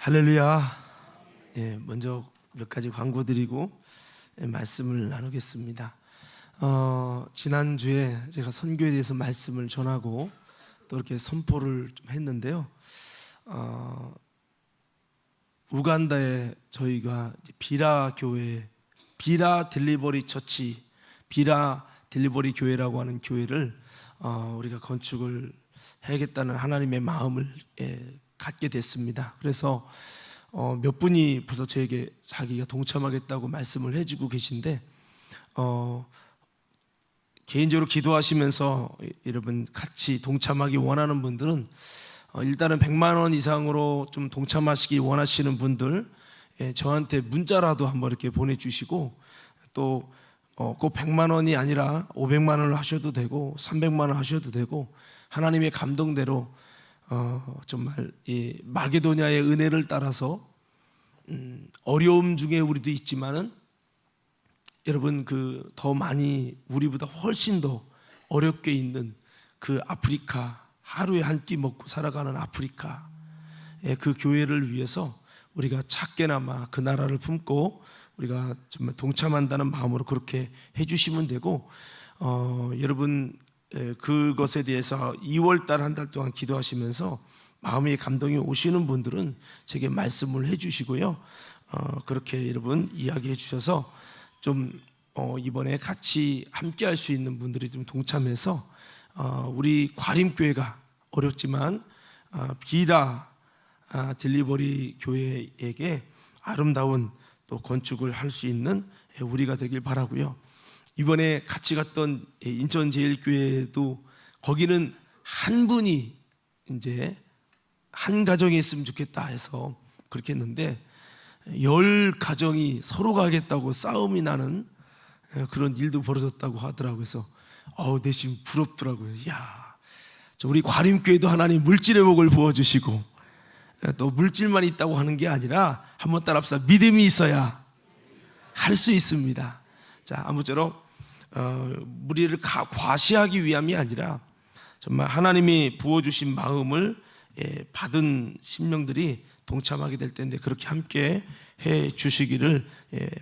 할렐루야. 먼저 몇 가지 광고 드리고 말씀을 나누겠습니다. 지난주에 제가 선교에 대해서 말씀을 전하고 또 이렇게 선포를 좀 했는데요. 우간다에 저희가 비라 교회, 비라 딜리버리 처치, 비라 딜리버리 교회라고 하는 교회를 우리가 건축을 해야겠다는 하나님의 마음을 갖게 됐습니다. 그래서 몇 분이 벌써 저에게 자기가 동참하겠다고 말씀을 해주고 계신데 개인적으로 기도하시면서 여러분 같이 동참하기 원하는 분들은 일단은 100만 원 이상으로 좀 동참하시기 원하시는 분들 저한테 문자라도 한번 이렇게 보내주시고 또 꼭 100만 원이 아니라 500만 원을 하셔도 되고 300만 원 하셔도 되고 하나님의 감동대로 정말 이 마게도냐의 은혜를 따라서 어려움 중에 우리도 있지만은 여러분 그 더 많이 우리보다 훨씬 더 어렵게 있는 그 아프리카, 하루에 한 끼 먹고 살아가는 아프리카 그 교회를 위해서 우리가 작게나마 그 나라를 품고 우리가 정말 동참한다는 마음으로 그렇게 해주시면 되고 여러분 그것에 대해서 2월달 한 달 동안 기도하시면서 마음의 감동이 오시는 분들은 제게 말씀을 해주시고요. 그렇게 여러분 이야기해 주셔서 좀 이번에 같이 함께 할 수 있는 분들이 좀 동참해서 우리 과림교회가 어렵지만 비라 딜리버리 교회에게 아름다운 또 건축을 할 수 있는 우리가 되길 바라고요. 이번에 같이 갔던 인천제일교회도 거기는 한 분이 이제 한 가정이 있으면 좋겠다 해서 그렇게 했는데 10가정이 서로가 하겠다고 싸움이 나는 그런 일도 벌어졌다고 하더라고요. 그래서 내심 부럽더라고요. 야, 우리 과림교회도 하나님 물질의 복을 부어주시고 또 물질만 있다고 하는 게 아니라 한번 따라합시다. 믿음이 있어야 할 수 있습니다. 자, 아무쪼록 우리를 과시하기 위함이 아니라 정말 하나님이 부어주신 마음을 받은 심령들이 동참하게 될 텐데 그렇게 함께 해 주시기를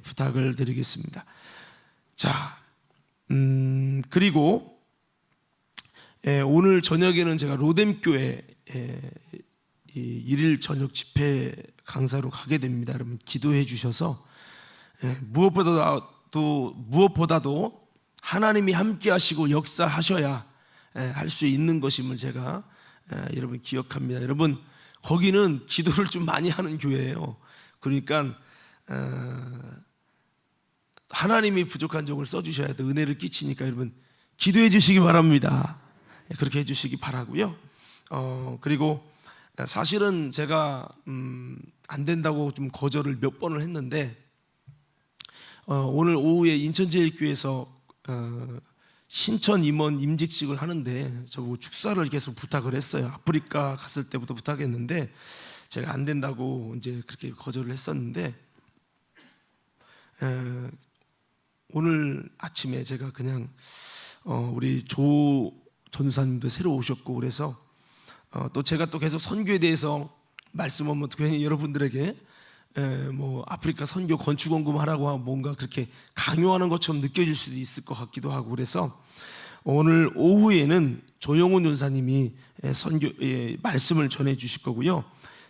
부탁을 드리겠습니다. 자, 그리고 오늘 저녁에는 제가 로뎀교회 일일 저녁 집회 강사로 가게 됩니다. 여러분 기도해 주셔서 무엇보다도 하나님이 함께 하시고 역사하셔야 할 수 있는 것임을 제가 여러분 기억합니다. 여러분 거기는 기도를 좀 많이 하는 교회예요. 그러니까 하나님이 부족한 종을 써주셔야 돼. 은혜를 끼치니까 여러분 기도해 주시기 바랍니다. 그렇게 해주시기 바라고요. 그리고 사실은 제가 안 된다고 좀 거절을 몇 번을 했는데 오늘 오후에 인천제일교회에서 신천 임원 임직식을 하는데 저보고 축사를 계속 부탁을 했어요. 아프리카 갔을 때부터 부탁했는데 제가 안 된다고 이제 그렇게 거절을 했었는데 오늘 아침에 제가 그냥 우리 조 전사님도 새로 오셨고 그래서 또 제가 또 계속 선교에 대해서 말씀하면 괜히 여러분들에게 뭐 아프리카 선교 건축 원금하라고 뭔가 그렇게 강요하는 것처럼 느껴질 수도 있을 것 같기도 하고 그래서 오늘 오후에는 조영훈 전사님이 선교 말씀을 전해 주실 거고요.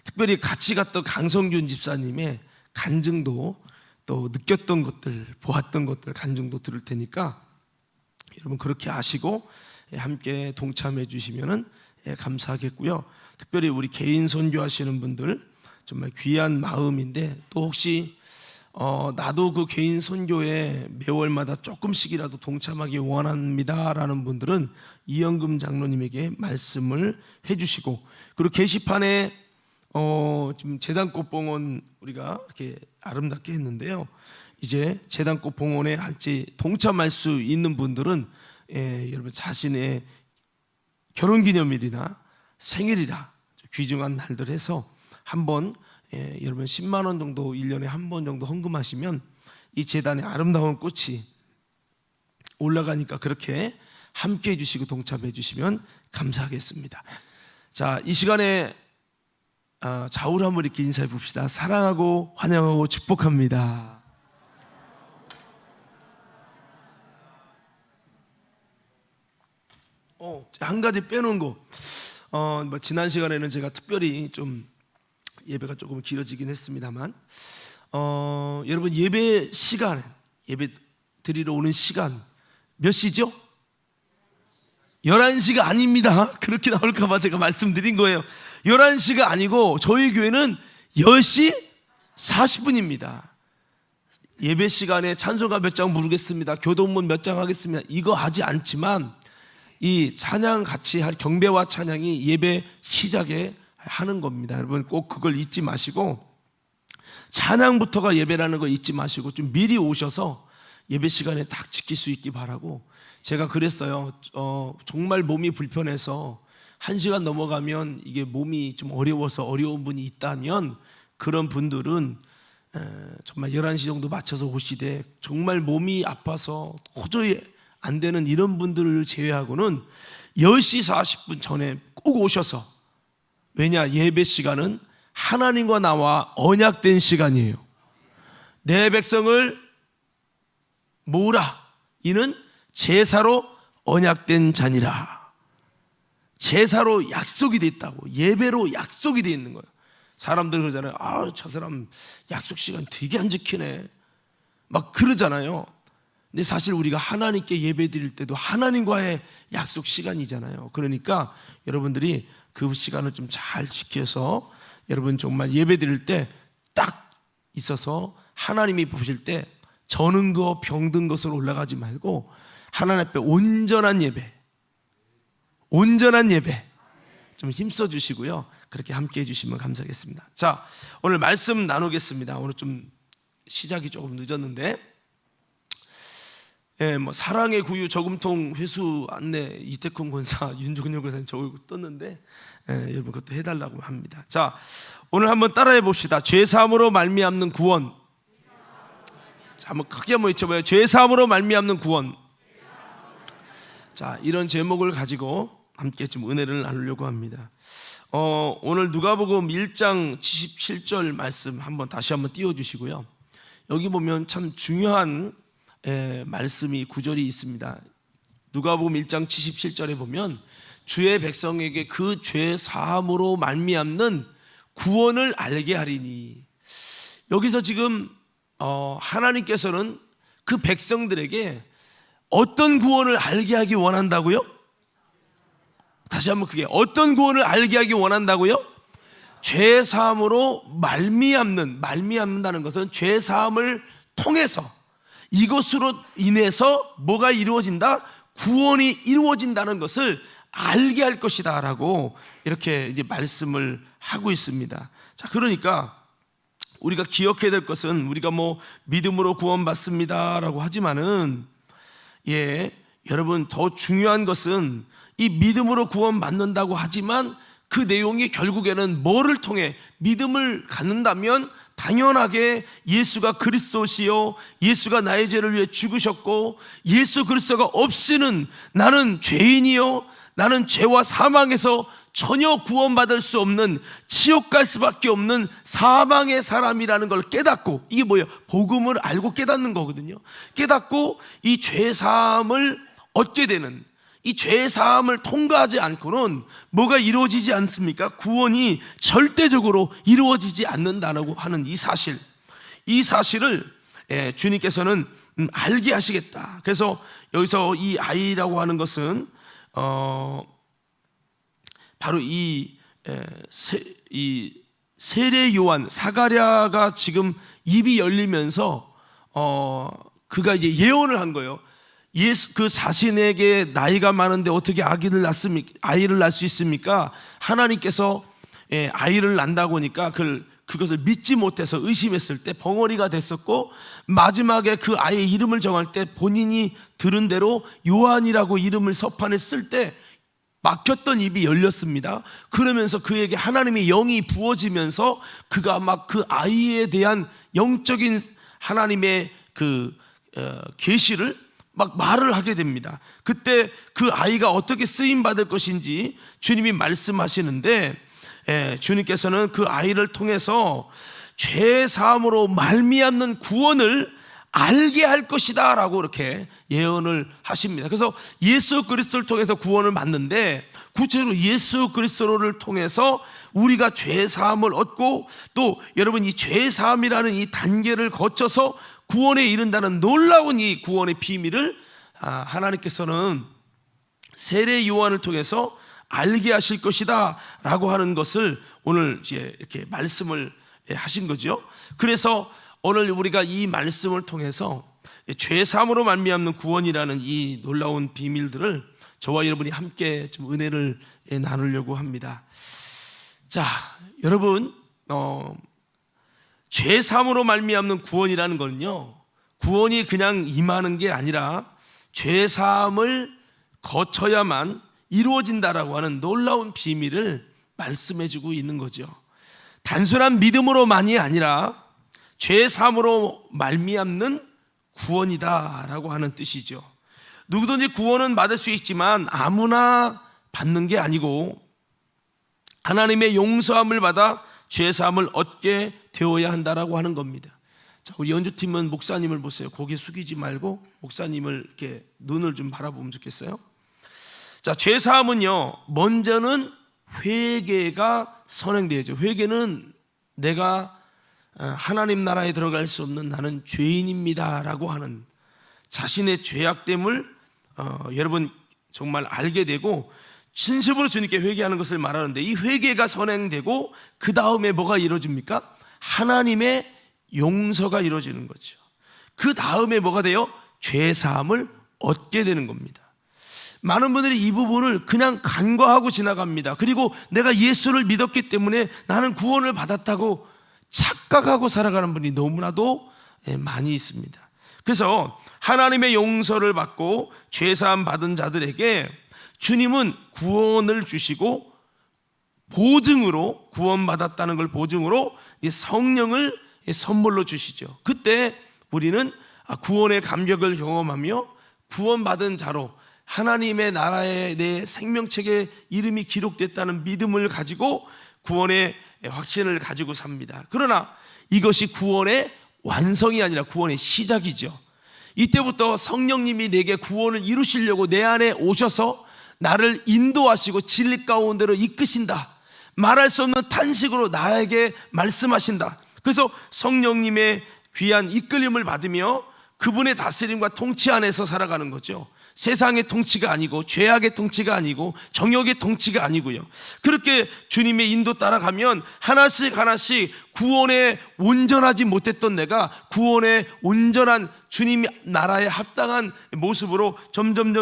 특별히 같이 갔던 강성균 집사님의 간증도 또 느꼈던 것들, 보았던 것들 간증도 들을 테니까 여러분 그렇게 아시고 함께 동참해 주시면은 감사하겠고요. 특별히 우리 개인 선교하시는 분들 정말 귀한 마음인데 또 혹시 나도 그 개인 선교에 매월마다 조금씩이라도 동참하기 원합니다라는 분들은 이영금 장로님에게 말씀을 해주시고 그리고 게시판에 지금 재단꽃 봉헌 우리가 이렇게 아름답게 했는데요. 이제 재단꽃 봉헌에 같이 동참할 수 있는 분들은 여러분 자신의 결혼기념일이나 생일이라 귀중한 날들 해서 한번 여러분 10만 원 정도 1년에 한 번 정도 헌금하시면 이 재단에 아름다운 꽃이 올라가니까 그렇게 함께 해주시고 동참해 주시면 감사하겠습니다. 자, 이 시간에 좌우로 한번 이렇게 인사해 봅시다. 사랑하고 환영하고 축복합니다. 한 가지 빼놓은 거, 뭐 지난 시간에는 제가 특별히 좀 예배가 조금 길어지긴 했습니다만, 여러분 예배 시간, 예배 드리러 오는 시간 몇 시죠? 11시가 아닙니다. 그렇게 나올까봐 제가 말씀드린 거예요. 11시가 아니고 저희 교회는 10시 40분입니다. 예배 시간에 찬송가 몇 장 부르겠습니다, 교동문 몇 장 하겠습니다, 이거 하지 않지만 이 찬양 같이 할 경배와 찬양이 예배 시작에 하는 겁니다. 여러분 꼭 그걸 잊지 마시고, 찬양부터가 예배라는 거 잊지 마시고 좀 미리 오셔서 예배 시간에 딱 지킬 수 있기 바라고, 제가 그랬어요. 정말 몸이 불편해서 1시간 넘어가면 이게 몸이 좀 어려워서 어려운 분이 있다면 그런 분들은 정말 11시 정도 맞춰서 오시되, 정말 몸이 아파서 도저히 안 되는 이런 분들을 제외하고는 10시 40분 전에 꼭 오셔서, 왜냐, 예배 시간은 하나님과 나와 언약된 시간이에요. 내 백성을 모으라, 이는 제사로 언약된 자니라. 제사로 약속이 돼 있다고, 예배로 약속이 돼 있는 거예요. 사람들 그러잖아요. 저 사람 약속 시간 되게 안 지키네, 막 그러잖아요. 근데 사실 우리가 하나님께 예배 드릴 때도 하나님과의 약속 시간이잖아요. 그러니까 여러분들이 그 시간을 좀 잘 지켜서 여러분 정말 예배 드릴 때 딱 있어서 하나님이 보실 때 저는 거 병든 것으로 올라가지 말고 하나님 앞에 온전한 예배 좀 힘써 주시고요. 그렇게 함께 해주시면 감사하겠습니다. 자, 오늘 말씀 나누겠습니다. 오늘 좀 시작이 조금 늦었는데, 뭐 사랑의 구유 저금통 회수 안내 이태권 권사 윤종렬 권사님 저거 떴는데, 여러분 그것도 해달라고 합니다. 자, 오늘 한번 따라해 봅시다. 죄사함으로 말미암는 구원. 자, 한번 크게 한번 외쳐봐요. 죄사함으로 말미암는 구원. 자, 이런 제목을 가지고 함께 좀 은혜를 나누려고 합니다. 오늘 누가복음 1장 77절 말씀 다시 한번 띄워주시고요. 여기 보면 참 중요한 말씀이 구절이 있습니다. 누가복음 1장 77절에 보면 주의 백성에게 그 죄 사함으로 말미암는 구원을 알게 하리니, 여기서 지금 하나님께서는 그 백성들에게 어떤 구원을 알게 하기 원한다고요? 다시 한번 크게, 어떤 구원을 알게 하기 원한다고요? 죄 사함으로 말미암는다는 것은 죄 사함을 통해서, 이것으로 인해서 뭐가 이루어진다? 구원이 이루어진다는 것을 알게 할 것이다 라고 이렇게 이제 말씀을 하고 있습니다. 자, 그러니까 우리가 기억해야 될 것은, 우리가 뭐 믿음으로 구원받습니다 라고 하지만은, 여러분 더 중요한 것은 이 믿음으로 구원받는다고 하지만 그 내용이 결국에는 뭐를 통해 믿음을 갖는다면, 당연하게 예수가 그리스도시요, 예수가 나의 죄를 위해 죽으셨고, 예수 그리스도가 없이는 나는 죄인이요, 나는 죄와 사망에서 전혀 구원받을 수 없는, 지옥 갈 수밖에 없는 사망의 사람이라는 걸 깨닫고, 이게 뭐예요? 복음을 알고 깨닫는 거거든요. 깨닫고 이 죄사함을 얻게 되는, 이 죄사함을 통과하지 않고는 뭐가 이루어지지 않습니까? 구원이 절대적으로 이루어지지 않는다고 하는 이 사실을 주님께서는 알게 하시겠다. 그래서 여기서 이 아이라고 하는 것은 바로 이 세례 요한 사가랴가 지금 입이 열리면서 그가 이제 예언을 한 거예요. 예수 그 자신에게 나이가 많은데 어떻게 아이를 낳을 수 있습니까? 하나님께서 아이를 낳는다고 하니까 그것을 믿지 못해서 의심했을 때 벙어리가 됐었고, 마지막에 그 아이의 이름을 정할 때 본인이 들은 대로 요한이라고 이름을 서판에 쓸 때 막혔던 입이 열렸습니다. 그러면서 그에게 하나님의 영이 부어지면서 그가 막 그 아이에 대한 영적인 하나님의 그 계시를 막 말을 하게 됩니다. 그때 그 아이가 어떻게 쓰임 받을 것인지 주님이 말씀하시는데, 주님께서는 그 아이를 통해서 죄 사함으로 말미암는 구원을 알게 할 것이다 라고 이렇게 예언을 하십니다. 그래서 예수 그리스도를 통해서 구원을 받는데, 구체적으로 예수 그리스도를 통해서 우리가 죄 사함을 얻고, 또 여러분 이 죄 사함이라는 이 단계를 거쳐서 구원에 이른다는 놀라운 이 구원의 비밀을 하나님께서는 세례 요한을 통해서 알게 하실 것이다 라고 하는 것을 오늘 이제 이렇게 말씀을 하신 거죠. 그래서 오늘 우리가 이 말씀을 통해서 죄 사함으로 말미암는 구원이라는 이 놀라운 비밀들을 저와 여러분이 함께 좀 은혜를 나누려고 합니다. 자, 여러분, 죄 사함으로 말미암는 구원이라는 거는요, 구원이 그냥 임하는 게 아니라 죄 사함을 거쳐야만 이루어진다라고 하는 놀라운 비밀을 말씀해주고 있는 거죠. 단순한 믿음으로만이 아니라 죄 사함으로 말미암는 구원이다라고 하는 뜻이죠. 누구든지 구원은 받을 수 있지만 아무나 받는 게 아니고 하나님의 용서함을 받아 죄 사함을 얻게 되어야 한다라고 하는 겁니다. 자, 우리 연주팀은 목사님을 보세요. 고개 숙이지 말고 목사님을 이렇게 눈을 좀 바라보면 좋겠어요. 자, 죄 사함은요, 먼저는 회개가 선행되어야죠. 회개는 내가 하나님 나라에 들어갈 수 없는 나는 죄인입니다 라고 하는 자신의 죄악됨을 여러분 정말 알게 되고 진심으로 주님께 회개하는 것을 말하는데, 이 회개가 선행되고 그 다음에 뭐가 이루어집니까? 하나님의 용서가 이루어지는 거죠. 그 다음에 뭐가 돼요? 죄 사함을 얻게 되는 겁니다. 많은 분들이 이 부분을 그냥 간과하고 지나갑니다. 그리고 내가 예수를 믿었기 때문에 나는 구원을 받았다고 착각하고 살아가는 분이 너무나도 많이 있습니다. 그래서 하나님의 용서를 받고 죄사함 받은 자들에게 주님은 구원을 주시고, 보증으로 구원받았다는 걸 보증으로 성령을 선물로 주시죠. 그때 우리는 구원의 감격을 경험하며 구원받은 자로 하나님의 나라에 내 생명책에 이름이 기록됐다는 믿음을 가지고 구원의 확신을 가지고 삽니다. 그러나 이것이 구원의 완성이 아니라 구원의 시작이죠. 이때부터 성령님이 내게 구원을 이루시려고 내 안에 오셔서 나를 인도하시고 진리 가운데로 이끄신다. 말할 수 없는 탄식으로 나에게 말씀하신다. 그래서 성령님의 귀한 이끌림을 받으며 그분의 다스림과 통치 안에서 살아가는 거죠. 세상의 통치가 아니고, 죄악의 통치가 아니고, 정욕의 통치가 아니고요. 그렇게 주님의 인도 따라가면 하나씩 하나씩 구원에 온전하지 못했던 내가 구원에 온전한 주님 나라에 합당한 모습으로 점점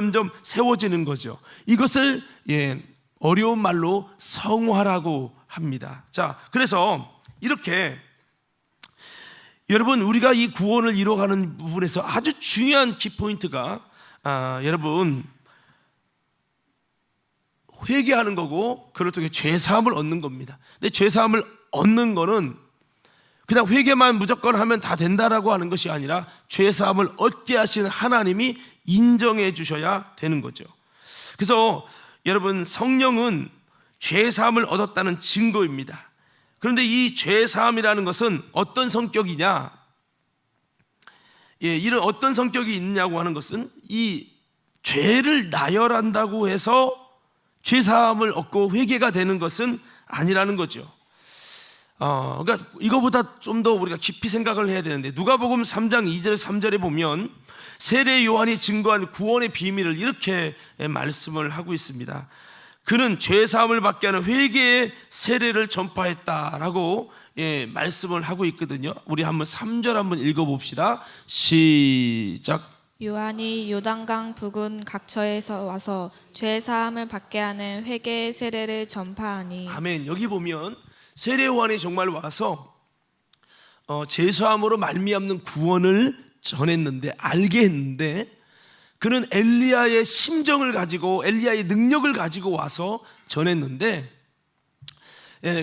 세워지는 거죠. 이것을 어려운 말로 성화라고 합니다. 자, 그래서 이렇게 여러분, 우리가 이 구원을 이루어가는 부분에서 아주 중요한 키포인트가 여러분, 회개하는 거고 그걸 통해 죄사함을 얻는 겁니다. 근데 죄사함을 얻는 거는 그냥 회개만 무조건 하면 다 된다라고 하는 것이 아니라 죄사함을 얻게 하시는 하나님이 인정해 주셔야 되는 거죠. 그래서 여러분, 성령은 죄사함을 얻었다는 증거입니다. 그런데 이 죄사함이라는 것은 어떤 성격이냐? 이런 어떤 성격이 있냐고 하는 것은 이 죄를 나열한다고 해서 죄사함을 얻고 회개가 되는 것은 아니라는 거죠. 그러니까 이거보다 좀 더 우리가 깊이 생각을 해야 되는데, 누가복음 3장 2절 3절에 보면 세례 요한이 증거한 구원의 비밀을 이렇게 말씀을 하고 있습니다. 그는 죄사함을 받게 하는 회개의 세례를 전파했다라고 말씀을 하고 있거든요. 우리 한번 3절 한번 읽어봅시다. 시작. 요한이 요단강 부근 각처에서 와서 죄사함을 받게 하는 회개의 세례를 전파하니. 아멘. 여기 보면 세례 요한이 정말 와서 죄사함으로 말미암는 구원을 전했는데, 알게 했는데, 그는 엘리야의 심정을 가지고 엘리야의 능력을 가지고 와서 전했는데,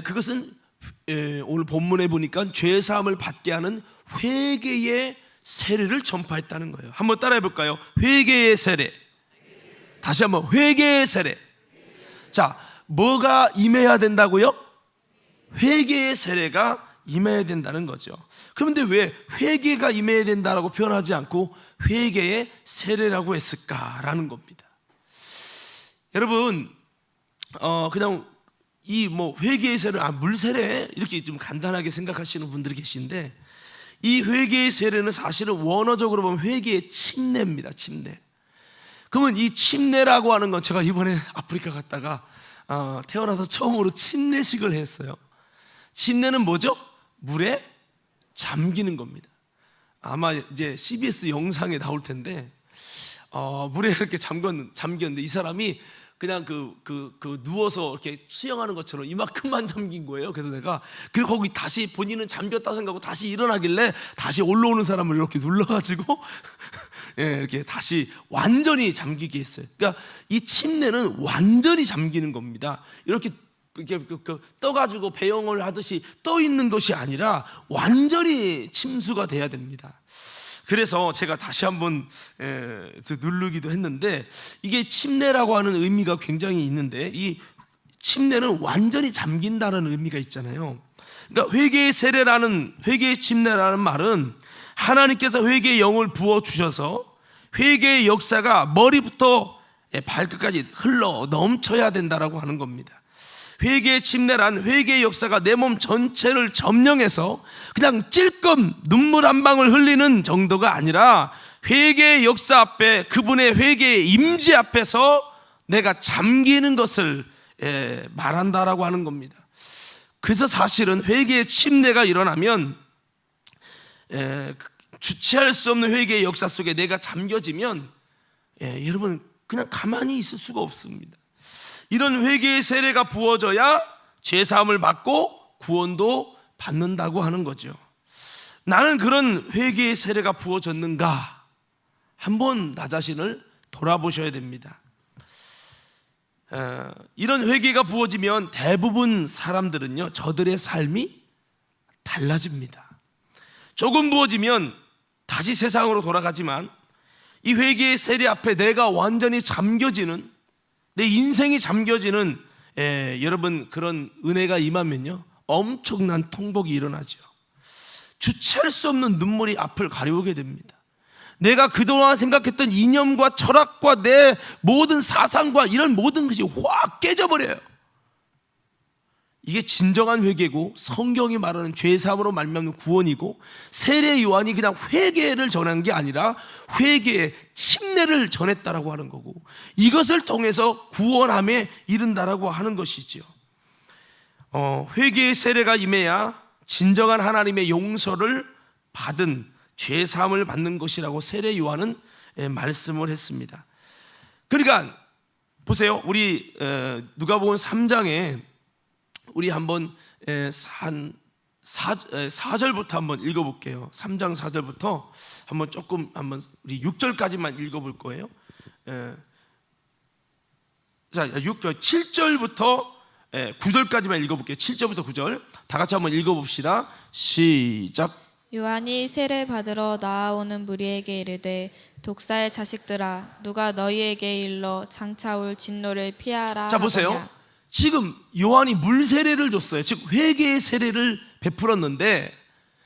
그것은 오늘 본문에 보니까 죄사함을 받게 하는 회개의 세례를 전파했다는 거예요. 한번 따라해 볼까요? 회개의 세례. 다시 한번, 회개의 세례. 자, 뭐가 임해야 된다고요? 회개의 세례가 임해야 된다는 거죠. 그런데 왜 회개가 임해야 된다라고 표현하지 않고 회개의 세례라고 했을까라는 겁니다. 여러분, 그냥 이 뭐 회개의 세례, 물 세례 이렇게 좀 간단하게 생각하시는 분들이 계신데, 이 회개의 세례는 사실은 원어적으로 보면 회개의 침례입니다. 침례. 그러면 이 침례라고 하는 건, 제가 이번에 아프리카 갔다가 태어나서 처음으로 침례식을 했어요. 침례는 뭐죠? 물에 잠기는 겁니다. 아마 이제 CBS 영상에 나올 텐데, 물에 이렇게 잠겼는데 이 사람이 그냥 누워서 이렇게 수영하는 것처럼 이만큼만 잠긴 거예요. 그래서 내가 거기 다시 본인은 잠겼다 생각하고 다시 일어나길래 다시 올라오는 사람을 이렇게 눌러가지고 예, 이렇게 다시 완전히 잠기게 했어요. 그러니까 이 침례는 완전히 잠기는 겁니다. 이렇게 떠가지고 배영을 하듯이 떠 있는 것이 아니라 완전히 침수가 돼야 됩니다. 그래서 제가 다시 한번 누르기도 했는데, 이게 침례라고 하는 의미가 굉장히 있는데, 이 침례는 완전히 잠긴다는 의미가 있잖아요. 그러니까 회개의 세례라는, 회개의 침례라는 말은 하나님께서 회개의 영을 부어 주셔서 회개의 역사가 머리부터 발끝까지 흘러 넘쳐야 된다라고 하는 겁니다. 회개의 침례란 회개의 역사가 내 몸 전체를 점령해서 그냥 찔끔 눈물 한 방울 흘리는 정도가 아니라, 회개의 역사 앞에, 그분의 회개의 임재 앞에서 내가 잠기는 것을 말한다라고 하는 겁니다. 그래서 사실은 회개의 침례가 일어나면, 주체할 수 없는 회개의 역사 속에 내가 잠겨지면, 여러분 그냥 가만히 있을 수가 없습니다. 이런 회개의 세례가 부어져야 죄사함을 받고 구원도 받는다고 하는 거죠. 나는 그런 회개의 세례가 부어졌는가? 한번 나 자신을 돌아보셔야 됩니다. 이런 회개가 부어지면 대부분 사람들은요, 저들의 삶이 달라집니다. 조금 부어지면 다시 세상으로 돌아가지만, 이 회개의 세례 앞에 내가 완전히 잠겨지는, 내 인생이 잠겨지는 여러분 그런 은혜가 임하면요, 엄청난 통복이 일어나죠. 주체할 수 없는 눈물이 앞을 가려오게 됩니다. 내가 그동안 생각했던 이념과 철학과 내 모든 사상과 이런 모든 것이 확 깨져버려요. 이게 진정한 회개고, 성경이 말하는 죄사함으로 말미암는 구원이고, 세례 요한이 그냥 회개를 전한 게 아니라 회개의 침례를 전했다라고 하는 거고, 이것을 통해서 구원함에 이른다라고 하는 것이죠. 회개의 세례가 임해야 진정한 하나님의 용서를 받은, 죄사함을 받는 것이라고 세례 요한은 말씀을 했습니다. 그러니까 보세요, 우리 누가복음 3장에 우리 한번 4절부터 한번 읽어볼게요. 3장 4절부터 한번 우리 6절까지만 읽어볼 거예요. 자, 7절부터 9절까지만 읽어볼게요. 7절부터 9절 다 같이 한번 읽어봅시다. 시작. 요한이 세례 받으러 나아오는 무리에게 이르되, 독사의 자식들아, 누가 너희에게 일러 장차 올 진노를 피하라. 자, 보세요. 하더냐. 지금 요한이 물 세례를 줬어요. 즉 회개의 세례를 베풀었는데,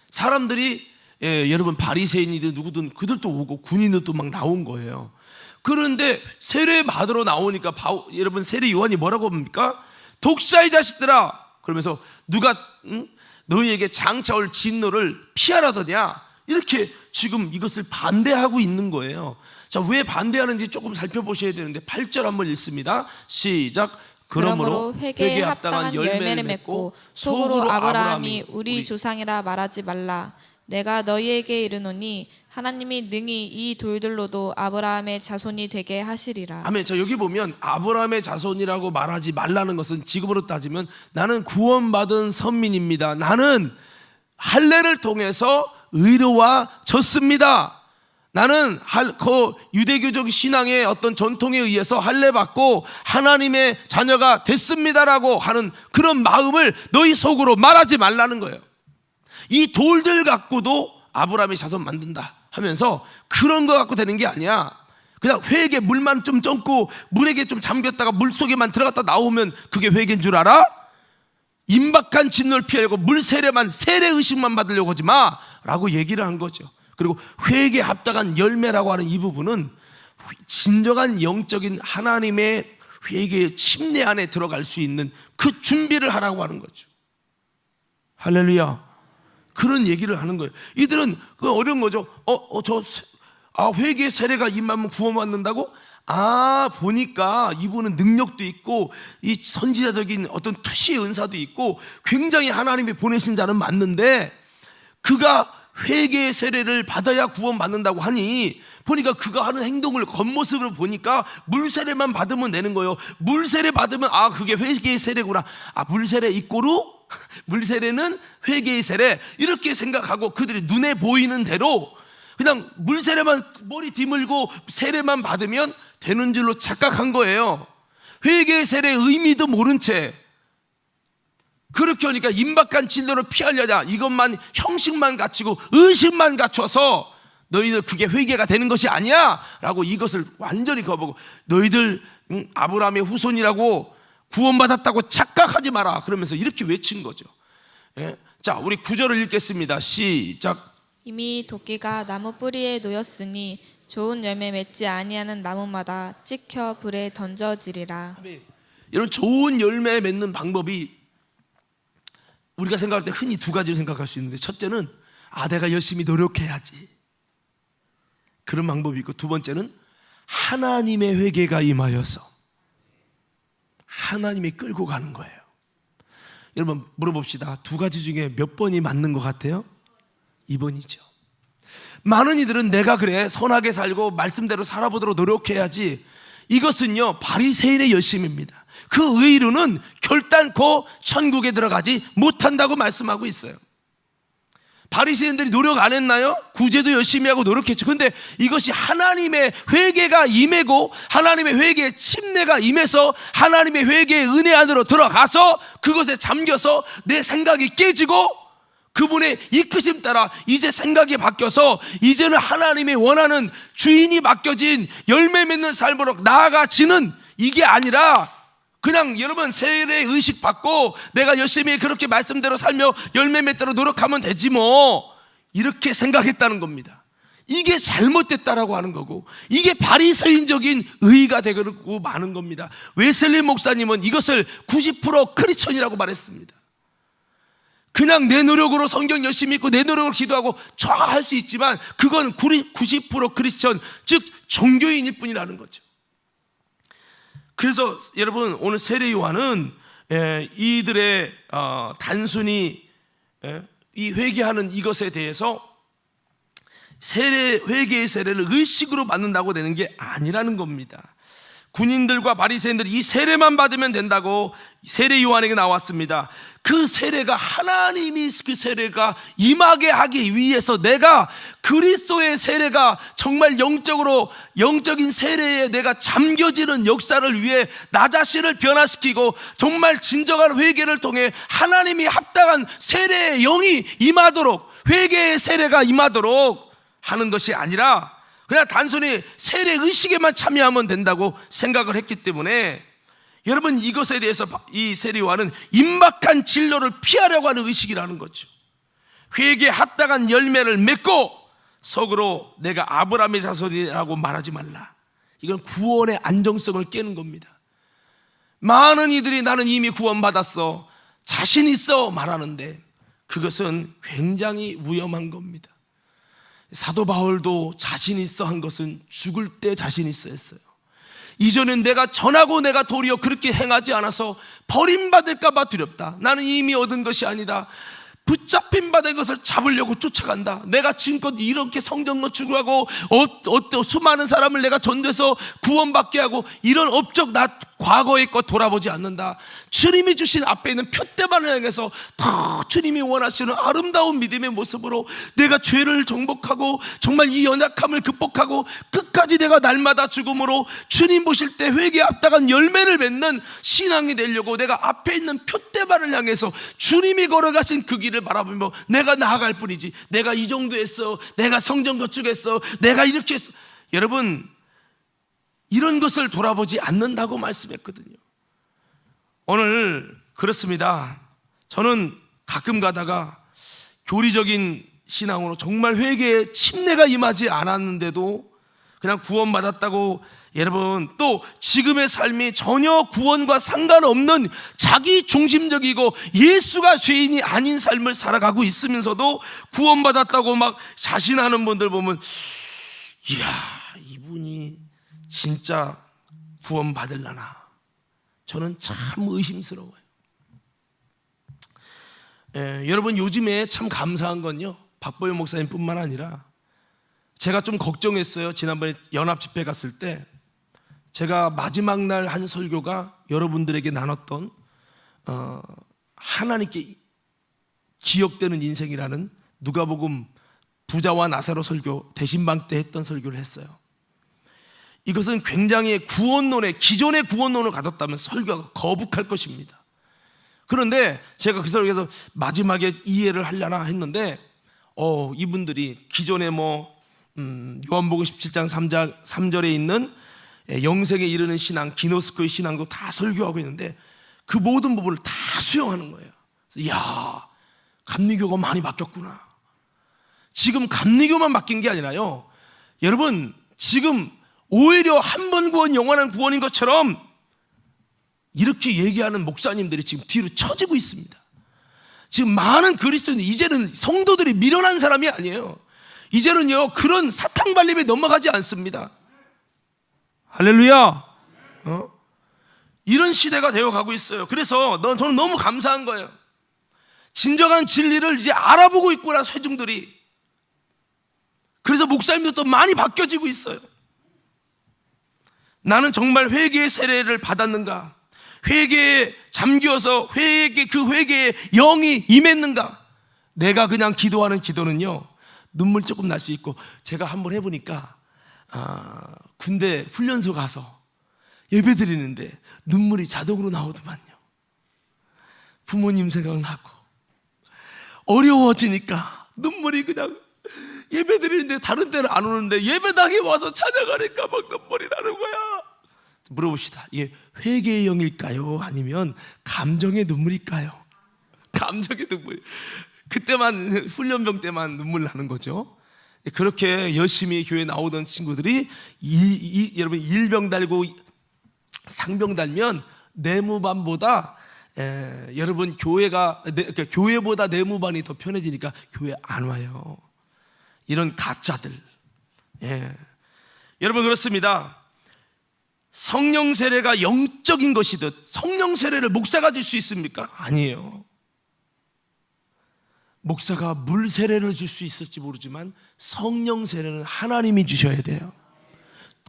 사람들이 여러분 바리새인이든 누구든 그들도 오고 군인들도 막 나온 거예요. 그런데 세례 받으러 나오니까 여러분 세례 요한이 뭐라고 합니까? 독사의 자식들아, 그러면서 누가 너희에게 장차 올 진노를 피하라더냐, 이렇게 지금 이것을 반대하고 있는 거예요. 자, 왜 반대하는지 조금 살펴보셔야 되는데 8절 한번 읽습니다. 시작. 그러므로 회개에 합당한 열매를 맺고 속으로 아브라함이 우리 조상이라 말하지 말라. 내가 너희에게 이르노니 하나님이 능히 이 돌들로도 아브라함의 자손이 되게 하시리라. 아멘. 자, 여기 보면 아브라함의 자손이라고 말하지 말라는 것은, 지금으로 따지면 나는 구원받은 선민입니다. 나는 할례를 통해서 의로워졌습니다. 나는 유대교적 신앙의 어떤 전통에 의해서 할례 받고 하나님의 자녀가 됐습니다라고 하는 그런 마음을 너희 속으로 말하지 말라는 거예요. 이 돌들 갖고도 아브라함의 자손 만든다 하면서 그런 거 갖고 되는 게 아니야. 그냥 회개, 물만 좀 젓고 물에게 좀 잠겼다가 물 속에만 들어갔다 나오면 그게 회개인 줄 알아? 임박한 진노를 피하려고 세례 의식만 받으려고 하지 마라고 얘기를 한 거죠. 그리고 회개에 합당한 열매라고 하는 이 부분은 진정한 영적인 하나님의 회개의 침례 안에 들어갈 수 있는 그 준비를 하라고 하는 거죠. 할렐루야. 그런 얘기를 하는 거예요. 이들은 그 어려운 거죠. 회개의 세례가 임하면 구원받는다고? 보니까 이분은 능력도 있고 이 선지자적인 어떤 투시의 은사도 있고 굉장히 하나님이 보내신 자는 맞는데, 그가 회개의 세례를 받아야 구원받는다고 하니 보니까 그가 하는 행동을 겉모습을 보니까 물세례만 받으면 되는 거예요. 물세례 받으면 그게 회개의 세례구나. 물세례 이꼬루 물세례는 회개의 세례, 이렇게 생각하고 그들이 눈에 보이는 대로 그냥 물세례만 머리 뒤물고 세례만 받으면 되는 줄로 착각한 거예요. 회개의 세례의 의미도 모른 채 그렇게 하니까 임박한 진노를 피하려냐, 이것만 형식만 갖추고 의식만 갖춰서 너희들 그게 회개가 되는 것이 아니야 라고 이것을 완전히 거부하고, 너희들 아브라함의 후손이라고 구원받았다고 착각하지 마라 그러면서 이렇게 외친 거죠. 예? 자, 우리 9절을 읽겠습니다. 시작. 이미 도끼가 나무 뿌리에 놓였으니 좋은 열매 맺지 아니하는 나무마다 찍혀 불에 던져지리라. 이런 좋은 열매 맺는 방법이 우리가 생각할 때 흔히 두 가지를 생각할 수 있는데, 첫째는 내가 열심히 노력해야지, 그런 방법이 있고, 두 번째는 하나님의 회개가 임하여서 하나님이 끌고 가는 거예요. 여러분 물어봅시다. 두 가지 중에 몇 번이 맞는 것 같아요? 2번이죠. 많은 이들은 내가 그래 선하게 살고 말씀대로 살아보도록 노력해야지, 이것은요 바리새인의 열심입니다. 그 의로는 결단코 천국에 들어가지 못한다고 말씀하고 있어요. 바리새인들이 노력 안 했나요? 구제도 열심히 하고 노력했죠. 근데 이것이 하나님의 회개가 임하고 하나님의 회개의 침례가 임해서 하나님의 회개의 은혜 안으로 들어가서 그것에 잠겨서 내 생각이 깨지고 그분의 이끄심 따라 이제 생각이 바뀌어서 이제는 하나님이 원하는 주인이 맡겨진 열매 맺는 삶으로 나아가지는, 이게 아니라 그냥 여러분 세례 의식 받고 내가 열심히 그렇게 말씀대로 살며 열매 맺도록 노력하면 되지 뭐, 이렇게 생각했다는 겁니다. 이게 잘못됐다라고 하는 거고, 이게 바리새인적인 의의가 되고 마는 겁니다. 웨슬리 목사님은 이것을 90% 크리스천이라고 말했습니다. 그냥 내 노력으로 성경 열심히 읽고 내 노력으로 기도하고 할 수 있지만 그건 90% 크리스천, 즉 종교인일 뿐이라는 거죠. 그래서 여러분 오늘 세례 요한은 이들의 단순히 이 회개하는 이것에 대해서 회개의 세례를 의식으로 받는다고 되는 게 아니라는 겁니다. 군인들과 바리새인들이 이 세례만 받으면 된다고 세례 요한에게 나왔습니다. 그 세례가 하나님이 그 세례가 임하게 하기 위해서 내가 그리스도의 세례가 정말 영적인 세례에 내가 잠겨지는 역사를 위해 나 자신을 변화시키고 정말 진정한 회개를 통해 하나님이 합당한 세례의 영이 임하도록, 회개의 세례가 임하도록 하는 것이 아니라 그냥 단순히 세례 의식에만 참여하면 된다고 생각을 했기 때문에, 여러분 이것에 대해서 이 세례 요한은 임박한 진로를 피하려고 하는 의식이라는 거죠. 회개에 합당한 열매를 맺고 속으로 내가 아브라함의 자손이라고 말하지 말라. 이건 구원의 안정성을 깨는 겁니다. 많은 이들이 나는 이미 구원받았어, 자신 있어 말하는데 그것은 굉장히 위험한 겁니다. 사도 바울도 자신 있어 한 것은 죽을 때 자신 있어 했어요. 이전엔 내가 전하고 내가 도리어 그렇게 행하지 않아서 버림받을까 봐 두렵다. 나는 이미 얻은 것이 아니다. 붙잡힌 받은 것을 잡으려고 쫓아간다. 내가 지금껏 이렇게 성전 건축하고 수많은 사람을 내가 전도해서 구원받게 하고 이런 업적 나 과거의 것 돌아보지 않는다. 주님이 주신 앞에 있는 표대만을 향해서 더 주님이 원하시는 아름다운 믿음의 모습으로 내가 죄를 정복하고 정말 이 연약함을 극복하고 끝까지 내가 날마다 죽음으로 주님 보실 때 회개에 합당한 열매를 맺는 신앙이 되려고 내가 앞에 있는 표대만을 향해서 주님이 걸어가신 그 길을 바라보며 내가 나아갈 뿐이지, 내가 이 정도 했어, 내가 성전 건축했어, 내가 이렇게 했어. 여러분 이런 것을 돌아보지 않는다고 말씀했거든요. 오늘 그렇습니다. 저는 가끔 가다가 교리적인 신앙으로 정말 회개에 침례가 임하지 않았는데도 그냥 구원받았다고, 여러분 또 지금의 삶이 전혀 구원과 상관없는 자기 중심적이고 예수가 죄인이 아닌 삶을 살아가고 있으면서도 구원받았다고 막 자신하는 분들 보면, 이야, 이분이 진짜 구원받을라나, 저는 참 의심스러워요. 여러분 요즘에 참 감사한 건요, 박보영 목사님뿐만 아니라 제가 좀 걱정했어요. 지난번에 연합 집회 갔을 때 제가 마지막 날 한 설교가 여러분들에게 나눴던 하나님께 기억되는 인생이라는 누가복음 부자와 나사로 설교 대신방 때 했던 설교를 했어요. 이것은 굉장히 구원론에, 기존의 구원론을 가졌다면 설교가 거북할 것입니다. 그런데 제가 그 설교에서 마지막에 이해를 하려나 했는데 이분들이 기존에 요한복음 17장 3절에 있는 영생에 이르는 신앙, 기노스코의 신앙도 다 설교하고 있는데 그 모든 부분을 다 수용하는 거예요. 이야, 감리교가 많이 바뀌었구나. 지금 감리교만 바뀐 게 아니라요, 여러분 지금 오히려 한 번 구원 영원한 구원인 것처럼 이렇게 얘기하는 목사님들이 지금 뒤로 처지고 있습니다. 지금 많은 그리스도인, 이제는 성도들이 미련한 사람이 아니에요. 이제는요 그런 사탕 발림에 넘어가지 않습니다. 할렐루야. 이런 시대가 되어가고 있어요. 그래서 저는 너무 감사한 거예요. 진정한 진리를 이제 알아보고 있구나, 회중들이. 그래서 목사님들도 많이 바뀌어지고 있어요. 나는 정말 회개의 세례를 받았는가? 회개에 잠겨서 그 회개에 영이 임했는가? 내가 그냥 기도하는 기도는요 눈물 조금 날 수 있고, 제가 한번 해보니까 군대 훈련소 가서 예배 드리는데 눈물이 자동으로 나오더만요. 부모님 생각나고 어려워지니까 눈물이 그냥, 예배 드리는데 다른 때는 안 오는데 예배당에 와서 찬양하니까 막 눈물이 나는 거야. 물어봅시다. 이게 회개의 영일까요? 아니면 감정의 눈물일까요? 감정의 눈물. 그때만, 훈련병 때만 눈물 나는 거죠. 그렇게 열심히 교회 나오던 친구들이 여러분 일병 달고 상병 달면 내무반보다 여러분 교회보다 내무반이 더 편해지니까 교회 안 와요. 이런 가짜들. 여러분 그렇습니다. 성령 세례가 영적인 것이듯 성령 세례를 목사가 줄 수 있습니까? 아니에요. 목사가 물 세례를 줄 수 있을지 모르지만 성령 세례는 하나님이 주셔야 돼요.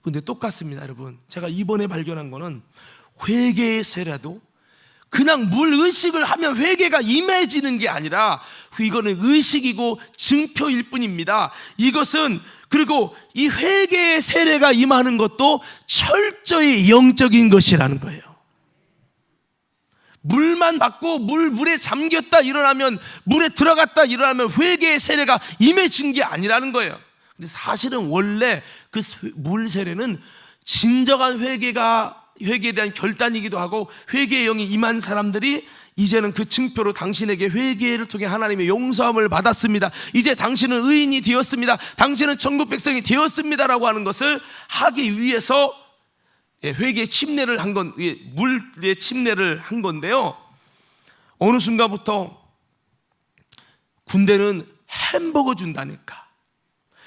근데 똑같습니다, 여러분. 제가 이번에 발견한 거는 회개의 세례도 그냥 물 의식을 하면 회개가 임해지는 게 아니라 이거는 의식이고 증표일 뿐입니다. 이것은, 그리고 이 회개의 세례가 임하는 것도 철저히 영적인 것이라는 거예요. 물만 받고 물에 잠겼다 일어나면, 물에 들어갔다 일어나면 회개의 세례가 임해진 게 아니라는 거예요. 근데 사실은 원래 그 물 세례는 진정한 회개에 대한 결단이기도 하고, 회개의 영이 임한 사람들이 이제는 그 증표로 당신에게 회개를 통해 하나님의 용서함을 받았습니다. 이제 당신은 의인이 되었습니다. 당신은 천국 백성이 되었습니다라고 하는 것을 하기 위해서 회개의 침례를 한 건, 물의 침례를 한 건데요, 어느 순간부터 군대는 햄버거 준다니까.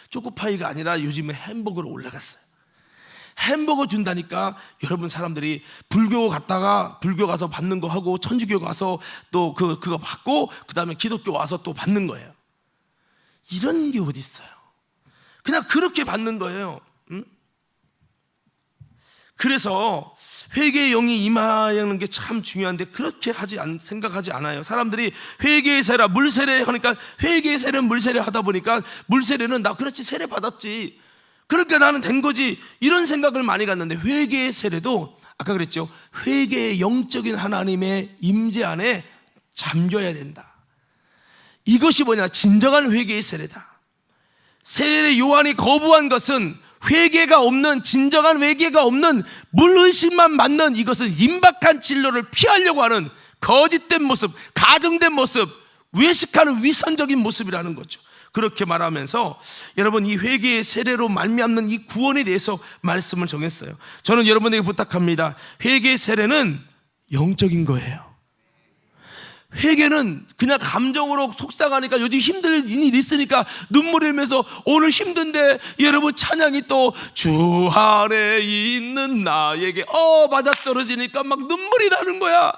초코파이가 아니라 요즘에 햄버거로 올라갔어요. 햄버거 준다니까 여러분, 사람들이 불교 갔다가 불교 가서 받는 거 하고, 천주교 가서 또 그거 받고, 그 다음에 기독교 와서 또 받는 거예요. 이런 게 어디 있어요? 그냥 그렇게 받는 거예요. 응? 그래서 회개의 영이 임하는 게 참 중요한데 그렇게 생각하지 않아요. 사람들이 회개의 세례, 물세례 하니까, 회개의 세례는 물세례 하다 보니까 물세례는 나 그렇지 세례 받았지, 그러니까 나는 된 거지, 이런 생각을 많이 갖는데, 회개의 세례도 아까 그랬죠, 회개의 영적인 하나님의 임재 안에 잠겨야 된다. 이것이 뭐냐, 진정한 회개의 세례다. 세례 요한이 거부한 것은 회개가 없는, 진정한 회개가 없는 물의식만 맞는, 이것은 임박한 진로를 피하려고 하는 거짓된 모습, 가증된 모습, 외식하는 위선적인 모습이라는 거죠. 그렇게 말하면서 여러분 이 회개의 세례로 말미암는 이 구원에 대해서 말씀을 정했어요. 저는 여러분에게 부탁합니다. 회개의 세례는 영적인 거예요. 회개는 그냥 감정으로 속상하니까 요즘 힘든 일 있으니까 눈물이 흘면서 오늘 힘든데 여러분 찬양이 또 주 안에 있는 나에게 맞아떨어지니까 막 눈물이 나는 거야.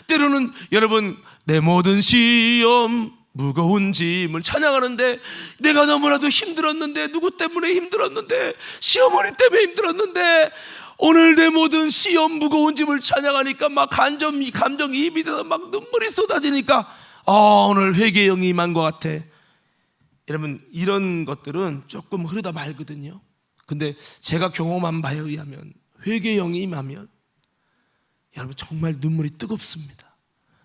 때로는 여러분 내 모든 시험 무거운 짐을 찬양하는데 내가 너무나도 힘들었는데, 누구 때문에 힘들었는데, 시어머니 때문에 힘들었는데 오늘 내 모든 시험 무거운 짐을 찬양하니까 막 감정이입이 돼서 막 눈물이 쏟아지니까 오늘 회개의 영이 임한 것 같아. 여러분 이런 것들은 조금 흐르다 말거든요. 근데 제가 경험한 바에 의하면 회개의 영이 임하면 여러분 정말 눈물이 뜨겁습니다.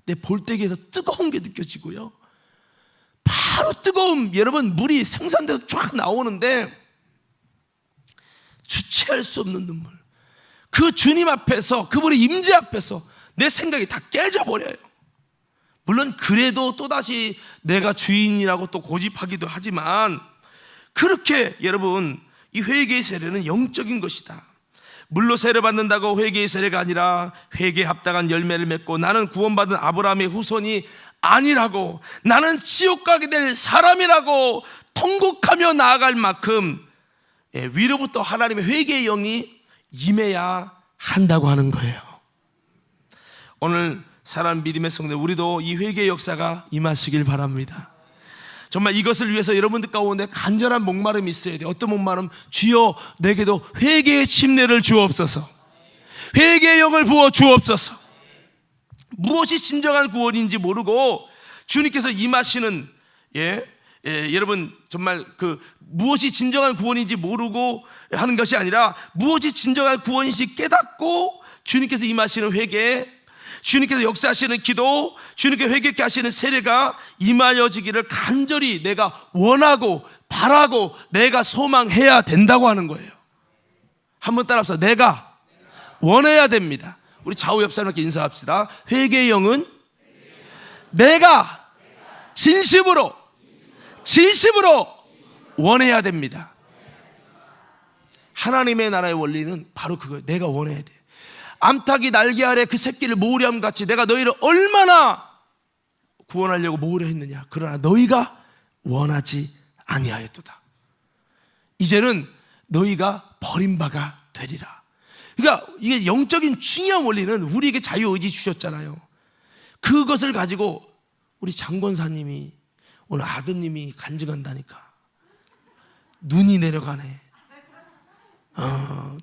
내 볼때기에서 뜨거운 게 느껴지고요, 바로 뜨거움, 여러분 물이 생산돼서 쫙 나오는데 주체할 수 없는 눈물. 그 주님 앞에서, 그분의 임재 앞에서 내 생각이 다 깨져버려요. 물론 그래도 또다시 내가 주인이라고 또 고집하기도 하지만, 그렇게 여러분 이 회개의 세례는 영적인 것이다. 물로 세례받는다고 회개의 세례가 아니라 회개에 합당한 열매를 맺고 나는 구원받은 아브라함의 후손이 아니라고, 나는 지옥 가게 될 사람이라고 통곡하며 나아갈 만큼 위로부터 하나님의 회개의 영이 임해야 한다고 하는 거예요. 오늘 사랑하는 믿음의 성도, 우리도 이 회개의 역사가 임하시길 바랍니다. 정말 이것을 위해서 여러분들 가운데 간절한 목마름이 있어야 돼요. 어떤 목마름? 주여 내게도 회개의 침례를 주옵소서, 회개의 영을 부어 주옵소서. 무엇이 진정한 구원인지 모르고 주님께서 임하시는 여러분 정말 무엇이 진정한 구원인지 모르고 하는 것이 아니라 무엇이 진정한 구원인지 깨닫고 주님께서 임하시는 회개, 주님께서 역사하시는 기도, 주님께 회개케 하시는 세례가 임하여지기를 간절히 내가 원하고 바라고 내가 소망해야 된다고 하는 거예요. 한번 따라합시다. 내가 원해야 됩니다. 우리 좌우 옆 사람께 인사합시다. 회개의 영은 내가 진심으로 원해야 됩니다. 하나님의 나라의 원리는 바로 그거예요. 내가 원해야 돼. 암탉이 날개 아래 그 새끼를 모으렴 같이 내가 너희를 얼마나 구원하려고 모으려 했느냐. 그러나 너희가 원하지 아니하였도다. 이제는 너희가 버림바가 되리라. 그러니까 이게 영적인 중요한 원리는 우리에게 자유의지 주셨잖아요. 그것을 가지고 우리 장권사님이 오늘 아드님이 간증한다니까 눈이 내려가네.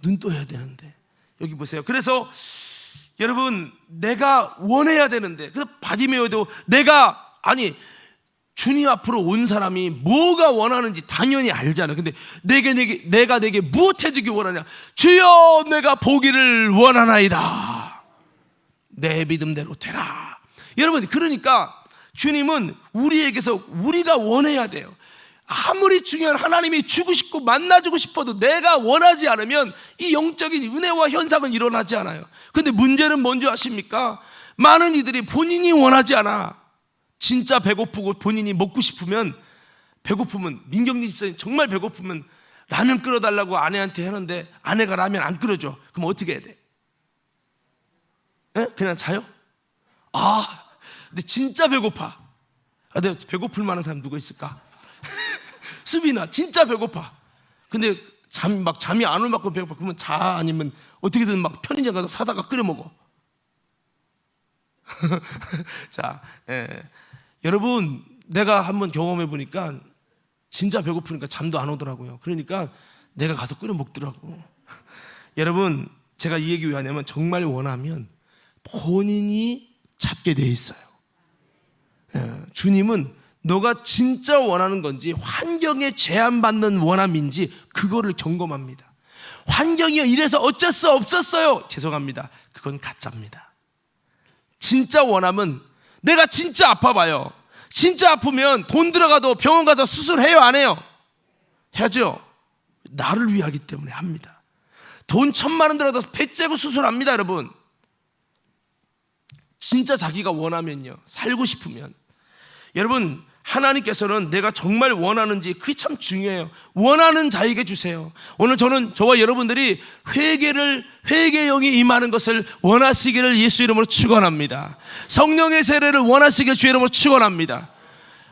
눈 떠야 되는데 여기 보세요. 그래서 여러분 내가 원해야 되는데, 그래서 바디메오도 주님 앞으로 온 사람이 뭐가 원하는지 당연히 알잖아요. 근데 내가 내게 무엇 해주기 원하냐? 주여 내가 보기를 원하나이다. 내 믿음대로 되라. 여러분 그러니까 주님은 우리에게서 우리가 원해야 돼요. 아무리 중요한 하나님이 주고 싶고 만나주고 싶어도 내가 원하지 않으면 이 영적인 은혜와 현상은 일어나지 않아요. 근데 문제는 뭔지 아십니까? 많은 이들이 본인이 원하지 않아. 진짜 배고프고 본인이 먹고 싶으면, 배고프면, 민경님 집사님 정말 배고프면 라면 끓여달라고 아내한테 하는데 아내가 라면 안 끓여줘. 그럼 어떻게 해야 돼? 그냥 자요? 근데 진짜 배고파. 내가 배고플 만한 사람 누가 있을까? 수빈아 진짜 배고파. 근데 잠이 안 올 만큼 배고파. 그러면 자, 아니면 어떻게든 막 편의점 가서 사다가 끓여 먹어. 자, 여러분 내가 한번 경험해 보니까 진짜 배고프니까 잠도 안 오더라고요. 그러니까 내가 가서 끓여 먹더라고. 여러분 제가 이 얘기 왜 하냐면 정말 원하면 본인이 찾게 돼 있어요. 주님은 너가 진짜 원하는 건지 환경에 제한받는 원함인지 그거를 점검합니다. 환경이 이래서 어쩔 수 없었어요. 죄송합니다. 그건 가짜입니다. 진짜 원함은 내가 진짜 아파봐요. 진짜 아프면 돈 들어가도 병원 가서 수술해요 안 해요? 해야죠. 나를 위하기 때문에 합니다. 돈 1,000만 원 들어가도 배 째고 수술합니다. 여러분 진짜 자기가 원하면요, 살고 싶으면. 여러분, 하나님께서는 내가 정말 원하는지 그게 참 중요해요. 원하는 자에게 주세요. 오늘 저와 여러분들이 회개의 영이 임하는 것을 원하시기를 예수 이름으로 축원합니다. 성령의 세례를 원하시기를 주 이름으로 축원합니다.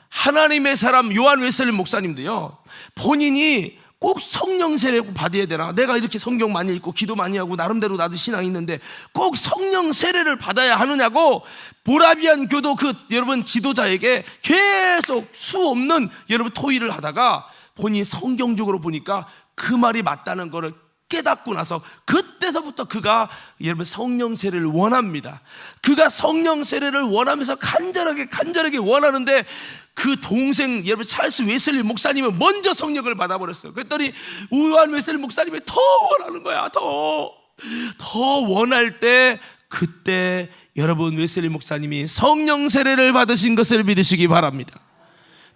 하나님의 사람 요한 웨슬리 목사님도요, 본인이 꼭 성령 세례 받아야 되나? 내가 이렇게 성경 많이 읽고 기도 많이 하고 나름대로 나도 신앙이 있는데 꼭 성령 세례를 받아야 하느냐고 모라비안 교도 여러분 지도자에게 계속 수 없는 여러분 토의를 하다가 본인이 성경적으로 보니까 그 말이 맞다는 것을 깨닫고 나서 그때서부터 그가 여러분 성령 세례를 원합니다. 그가 성령 세례를 원하면서 간절하게 원하는데 그 동생 여러분 찰스 웨슬리 목사님은 먼저 성령을 받아버렸어요. 그랬더니 요한 웨슬리 목사님이 더 원하는 거야. 더 원할 때 그때 여러분 웨슬리 목사님이 성령 세례를 받으신 것을 믿으시기 바랍니다.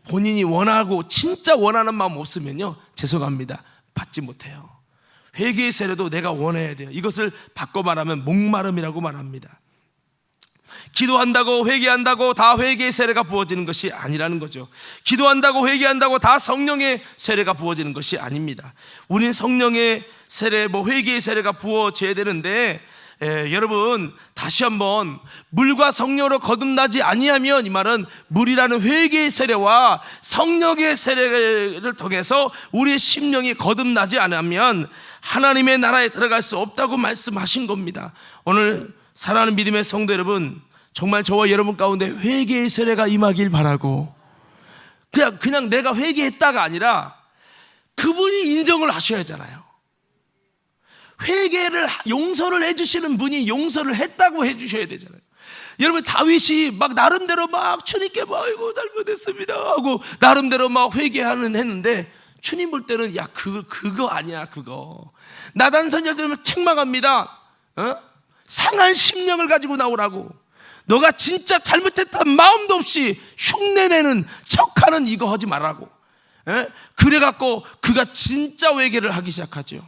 본인이 원하고 진짜 원하는 마음 없으면요, 죄송합니다, 받지 못해요. 회개의 세례도 내가 원해야 돼요. 이것을 바꿔 말하면 목마름이라고 말합니다. 기도한다고 회개한다고 다 회개의 세례가 부어지는 것이 아니라는 거죠. 기도한다고 회개한다고 다 성령의 세례가 부어지는 것이 아닙니다. 우린 성령의 세례, 회개의 세례가 부어져야 되는데 여러분 다시 한번 물과 성령으로 거듭나지 아니하면, 이 말은 물이라는 회개의 세례와 성령의 세례를 통해서 우리의 심령이 거듭나지 않으면 하나님의 나라에 들어갈 수 없다고 말씀하신 겁니다. 오늘 사랑하는 믿음의 성도 여러분, 정말 저와 여러분 가운데 회개의 세례가 임하길 바라고, 그냥 내가 회개했다가 아니라 그분이 인정을 하셔야 하잖아요. 용서를 해주시는 분이 용서를 했다고 해주셔야 되잖아요. 여러분 다윗이 막 나름대로 막 주님께 아이고 잘못했습니다 하고 나름대로 막 했는데 주님 볼 때는 야 그거 아니야. 그거 나단 선지자들은 책망합니다. 상한 심령을 가지고 나오라고. 너가 진짜 잘못했다는 마음도 없이 흉내내는 척하는 이거 하지 말라고. 그래갖고 그가 진짜 회개를 하기 시작하죠.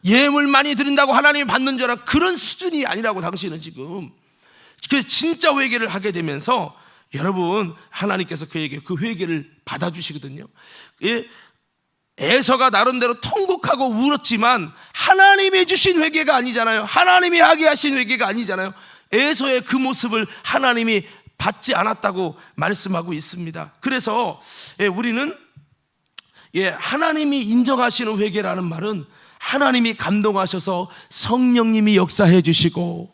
예물 많이 드린다고 하나님이 받는 줄 알아. 그런 수준이 아니라고 당신은 지금. 진짜 회개를 하게 되면서 여러분 하나님께서 그에게 그 회개를 받아주시거든요. 에서가 나름대로 통곡하고 울었지만 하나님이 주신 회개가 아니잖아요. 하나님이 하게 하신 회개가 아니잖아요. 에서의 그 모습을 하나님이 받지 않았다고 말씀하고 있습니다. 그래서 우리는 하나님이 인정하시는 회개라는 말은 하나님이 감동하셔서 성령님이 역사해 주시고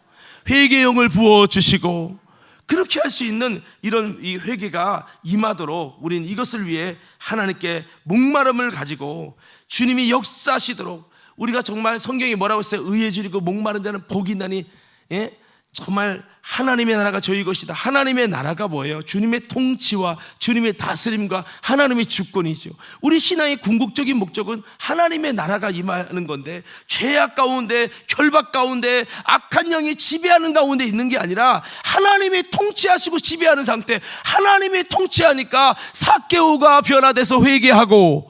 회개용을 부어주시고 그렇게 할 수 있는 이런 이 회개가 임하도록 우리는 이것을 위해 하나님께 목마름을 가지고 주님이 역사하시도록, 우리가 정말 성경이 뭐라고 했어요? 의에 줄이고 목마른 자는 복이 있나니. 정말 하나님의 나라가 저희 것이다. 하나님의 나라가 뭐예요? 주님의 통치와 주님의 다스림과 하나님의 주권이죠. 우리 신앙의 궁극적인 목적은 하나님의 나라가 임하는 건데, 죄악 가운데 결박 가운데 악한 영이 지배하는 가운데 있는 게 아니라 하나님이 통치하시고 지배하는 상태. 하나님이 통치하니까 삭개오가 변화돼서 회개하고,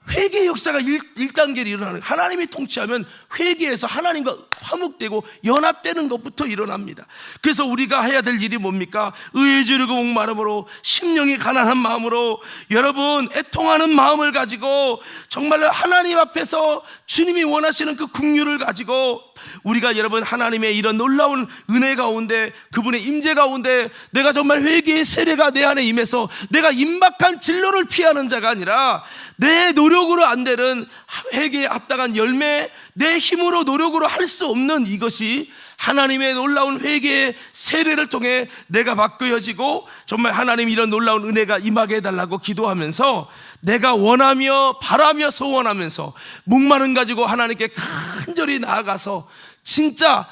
회개의 역사가 1단계로 일어나는, 하나님이 통치하면 회개에서 하나님과 화목되고 연합되는 것부터 일어납니다. 그래서 우리가 해야 될 일이 뭡니까? 의에 주르고 목마름으로, 심령이 가난한 마음으로, 여러분 애통하는 마음을 가지고 정말로 하나님 앞에서 주님이 원하시는 그 긍휼을 가지고 우리가 여러분 하나님의 이런 놀라운 은혜 가운데, 그분의 임재 가운데 내가 정말 회개의 세례가 내 안에 임해서 내가 임박한 진로를 피하는 자가 아니라 내 노력으로 안 되는 회개에 합당한 열매, 내 힘으로 노력으로 할 수 없는 이것이 하나님의 놀라운 회개의 세례를 통해 내가 바뀌어지고 정말 하나님이 이런 놀라운 은혜가 임하게 해달라고 기도하면서 내가 원하며 바라며 소원하면서 목마름 가지고 하나님께 간절히 나아가서 진짜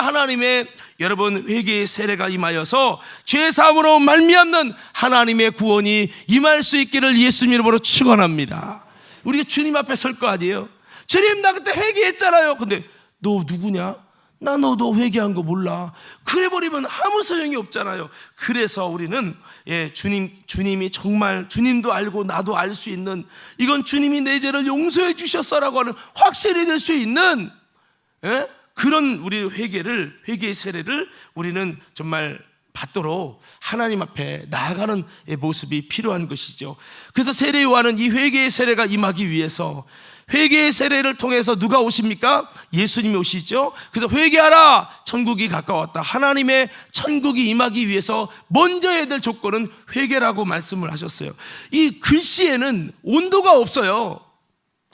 하나님의 여러분 회개의 세례가 임하여서 죄사함으로 말미암는 하나님의 구원이 임할 수 있기를 예수님 이름으로 축원합니다. 우리가 주님 앞에 설 거 아니에요? 주님 나 그때 회개했잖아요. 근데 너 누구냐? 나 너 회개한 거 몰라. 그래버리면 아무 소용이 없잖아요. 그래서 우리는 주님이 정말 주님도 알고 나도 알 수 있는, 이건 주님이 내 죄를 용서해 주셨어라고 하는 확신이 될 수 있는 그런 우리 회개의 세례를 우리는 정말 받도록 하나님 앞에 나아가는 모습이 필요한 것이죠. 그래서 세례 요한은 이 회개의 세례가 임하기 위해서 회개의 세례를 통해서 누가 오십니까? 예수님이 오시죠. 그래서 회개하라, 천국이 가까웠다. 하나님의 천국이 임하기 위해서 먼저 해야 될 조건은 회개라고 말씀을 하셨어요. 이 글씨에는 온도가 없어요.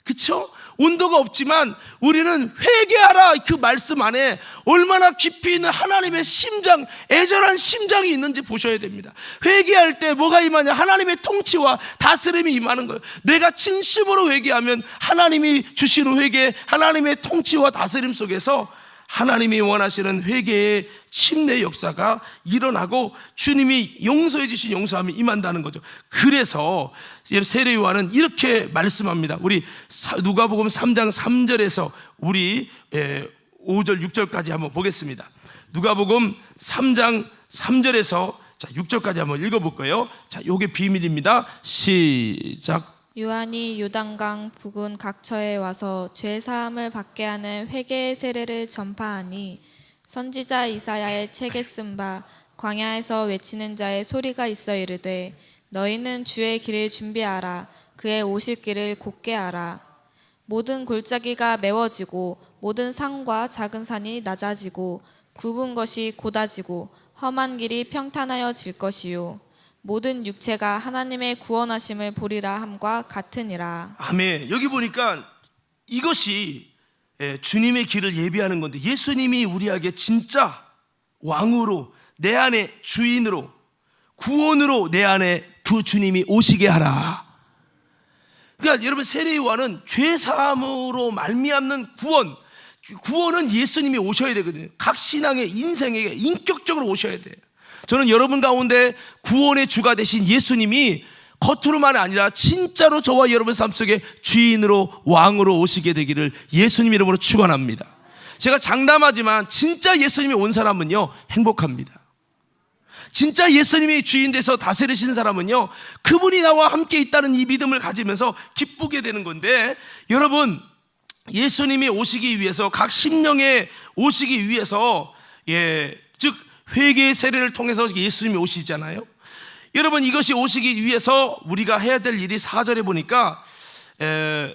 그렇죠? 온도가 없지만 우리는 회개하라 그 말씀 안에 얼마나 깊이 있는 하나님의 심장, 애절한 심장이 있는지 보셔야 됩니다. 회개할 때 뭐가 임하냐? 하나님의 통치와 다스림이 임하는 거예요. 내가 진심으로 회개하면 하나님이 주시는 회개, 하나님의 통치와 다스림 속에서 하나님이 원하시는 회개의 침례 역사가 일어나고 주님이 용서해 주신 용서함이 임한다는 거죠. 그래서 세례 요한은 이렇게 말씀합니다. 우리 누가복음 3장 3절에서 우리 5절 6절까지 한번 보겠습니다. 누가복음 3장 3절에서 6절까지 한번 읽어볼까요? 자, 요게 비밀입니다. 시작. 요한이 요단강 북은 각처에 와서 죄 사함을 받게 하는 회개의 세례를 전파하니 선지자 이사야의 책에 쓴 바 광야에서 외치는 자의 소리가 있어 이르되 너희는 주의 길을 준비하라 그의 오실 길을 곧게 하라. 모든 골짜기가 메워지고 모든 산과 작은 산이 낮아지고 굽은 것이 곧아지고 험한 길이 평탄하여질 것이요 모든 육체가 하나님의 구원하심을 보리라 함과 같으니라. 아멘. 여기 보니까 이것이 주님의 길을 예비하는 건데, 예수님이 우리에게 진짜 왕으로, 내 안에 주인으로, 구원으로 내 안에 그 주님이 오시게 하라. 그러니까 여러분, 세례 요한은 죄 사함으로 말미암는 구원은 예수님이 오셔야 되거든요. 각 신앙의 인생에 인격적으로 오셔야 돼요. 저는 여러분 가운데 구원의 주가 되신 예수님이 겉으로만 아니라 진짜로 저와 여러분 삶 속에 주인으로 왕으로 오시게 되기를 예수님 이름으로 축원합니다. 제가 장담하지만 진짜 예수님이 온 사람은요 행복합니다. 진짜 예수님이 주인 돼서 다스리신 사람은요 그분이 나와 함께 있다는 이 믿음을 가지면서 기쁘게 되는 건데, 여러분 예수님이 오시기 위해서, 각 심령에 오시기 위해서 즉 회개의 세례를 통해서 예수님이 오시잖아요. 여러분, 이것이 오시기 위해서 우리가 해야 될 일이 4절에 보니까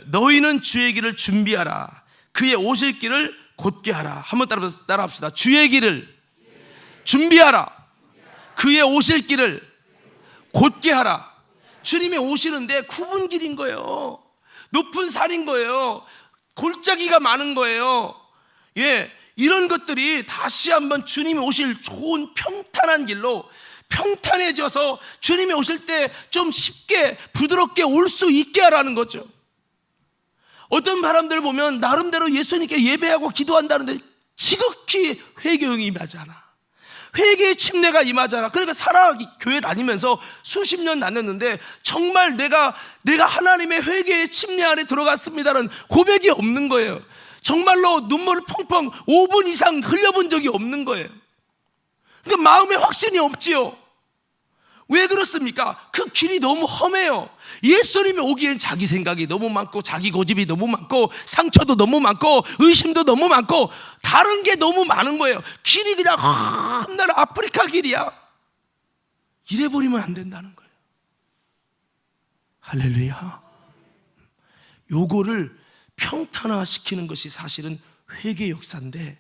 너희는 주의 길을 준비하라 그의 오실 길을 곧게 하라. 한번 따라합시다. 주의 길을 준비하라 그의 오실 길을 곧게 하라. 주님이 오시는데 굽은 길인 거예요. 높은 산인 거예요. 골짜기가 많은 거예요. 이런 것들이 다시 한번 주님이 오실 좋은 평탄한 길로 평탄해져서 주님이 오실 때 좀 쉽게 부드럽게 올 수 있게 하라는 거죠. 어떤 사람들 보면 나름대로 예수님께 예배하고 기도한다는데 지극히 회개형이 임하잖아. 회개의 침례가 임하잖아. 그러니까 교회 다니면서 수십 년 다녔는데 정말 내가 하나님의 회개의 침례 안에 들어갔습니다라는 고백이 없는 거예요. 정말로 눈물을 펑펑 5분 이상 흘려본 적이 없는 거예요. 그러니까 마음에 확신이 없지요. 왜 그렇습니까? 그 길이 너무 험해요. 예수님이 오기엔 자기 생각이 너무 많고, 자기 고집이 너무 많고, 상처도 너무 많고, 의심도 너무 많고, 다른 게 너무 많은 거예요. 길이 그냥 험난 아프리카 길이야. 이래버리면 안 된다는 거예요. 할렐루야. 요거를 평탄화시키는 것이 사실은 회개 역사인데,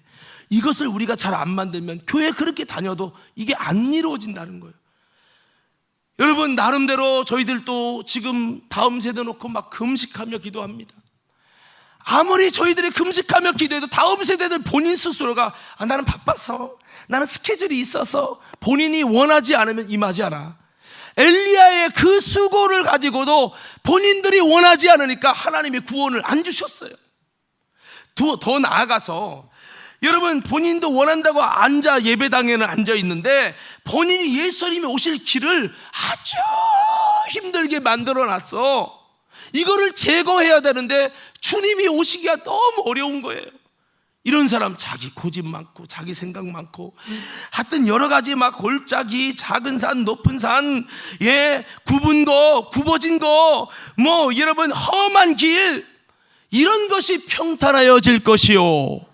이것을 우리가 잘 안 만들면 교회 그렇게 다녀도 이게 안 이루어진다는 거예요. 여러분, 나름대로 저희들도 지금 다음 세대 놓고 막 금식하며 기도합니다. 아무리 저희들이 금식하며 기도해도 다음 세대들 본인 스스로가 나는 바빠서, 나는 스케줄이 있어서, 본인이 원하지 않으면 임하지 않아. 엘리야의 그 수고를 가지고도 본인들이 원하지 않으니까 하나님의 구원을 안 주셨어요. 더 나아가서 여러분, 본인도 원한다고 예배당에는 앉아 있는데 본인이 예수님이 오실 길을 아주 힘들게 만들어 놨어. 이거를 제거해야 되는데 주님이 오시기가 너무 어려운 거예요. 이런 사람 자기 고집 많고 자기 생각 많고 하여튼 여러 가지 막 골짜기, 작은 산, 높은 산, 굽은 거, 굽어진 거, 여러분 험한 길, 이런 것이 평탄하여질 것이요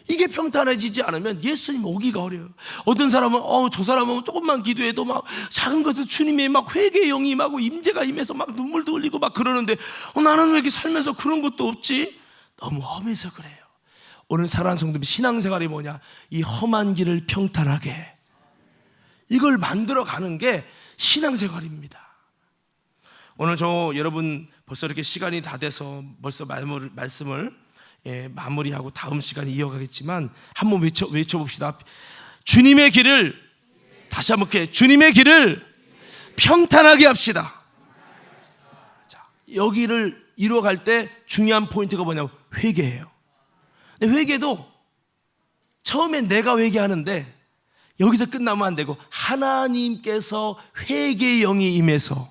이게 평탄해지지 않으면 예수님 오기가 어려워요. 어떤 사람은 저 사람은 조금만 기도해도 막 작은 것을 주님의 막 회개의 영이 임하고 임재가 임해서 막 눈물도 흘리고 막 그러는데 나는 왜 이렇게 살면서 그런 것도 없지? 너무 험해서 그래요. 오늘 사랑하는 성도님, 신앙생활이 뭐냐? 이 험한 길을 평탄하게, 이걸 만들어가는 게 신앙생활입니다. 오늘 여러분 벌써 이렇게 시간이 다 돼서 벌써 말씀을 마무리하고 다음 시간에 이어가겠지만 한번 외쳐봅시다. 주님의 길을, 다시 한번 주님의 길을 평탄하게 합시다. 자, 여기를 이루어갈 때 중요한 포인트가 뭐냐면 회개예요. 근데 회개도 처음엔 내가 회개하는데 여기서 끝나면 안 되고 하나님께서 회개의 영이 임해서